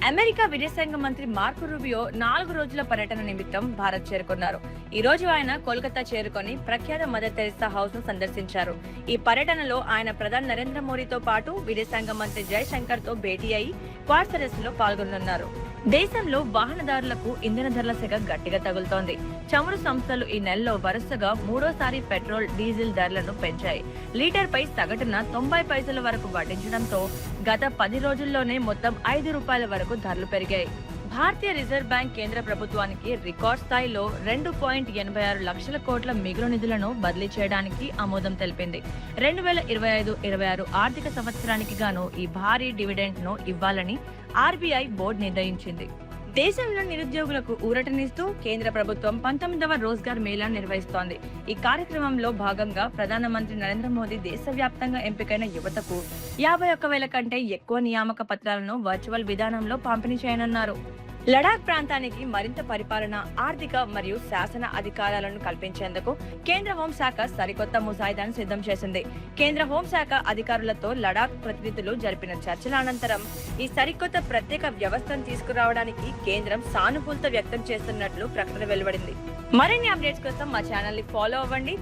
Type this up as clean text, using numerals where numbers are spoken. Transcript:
America విదేశాంగ మంత్రి Marco Rubio 4 రోజుల పర్యటన నిమిత్తం భారత్ చేరుకున్నారు. ఈ రోజు ఆయన కోల్కతా చేరుకొని ప్రఖ్యాత మదర్ తెరెసా హౌస్ ను సందర్శించారు. ఈ పర్యటనలో ఆయన ప్రధాని నరేంద్ర మోడీతో పాటు విదేశాంగ మంత్రి జయశంకర్ తో భేటీ అయి క్వాడ్ సదస్సులో పాల్గొనున్నారు. దేశంలో వాహనదారులకు ఇంధన ధరల సెగ గట్టిగా తగులుతోంది. చమురు సంస్థలు ఈ నెలలో వరుసగా మూడోసారి పెట్రోల్, డీజిల్ ధరలను పెంచాయి. లీటర్ పై సగటున 90 పైసల వరకు వడ్డించడంతో గత 10 రోజుల్లోనే మొత్తం ₹5 వరకు ధరలు పెరిగాయి. భారతీయ రిజర్వ్ బ్యాంక్ కేంద్ర ప్రభుత్వానికి రికార్డ్ స్థాయిలో 2.86 లక్షల కోట్ల మిగులు నిధులను బదిలీ చేయడానికి ఆమోదం తెలిపింది. 2025-26 ఆర్థిక సంవత్సరానికి గాను ఈ భారీ డివిడెండ్ ను ఇవ్వాలని ఆర్బీఐ బోర్డు నిర్ణయించింది. దేశంలో నిరుద్యోగులకు ఊరటనిస్తూ కేంద్ర ప్రభుత్వం 19వ రోజ్గార్ మేళా నిర్వహిస్తోంది. ఈ కార్యక్రమంలో భాగంగా ప్రధానమంత్రి నరేంద్ర మోదీ దేశవ్యాప్తంగా ఎంపికైన యువతకు 51,000 కంటే ఎక్కువ నియామక పత్రాలను వర్చువల్ విధానంలో పంపిణీ చేయనున్నారు. లడాక్ ప్రాంతానికి మరింత పరిపాలన, ఆర్థిక మరియు శాసన అధికారాలను కల్పించేందుకు కేంద్ర హోంశాఖ సరికొత్త ముసాయిదాను సిద్ధం చేసింది. కేంద్ర హోంశాఖ అధికారులతో లడాక్ ప్రతినిధులు జరిపిన చర్చల అనంతరం ఈ సరికొత్త ప్రత్యేక వ్యవస్థను తీసుకురావడానికి కేంద్రం సానుకూలత వ్యక్తం చేస్తున్నట్లు ప్రకటన వెలువడింది. మరిన్ని అప్డేట్స్ కోసం మా ఛానల్ ని ఫాలో అవ్వండి.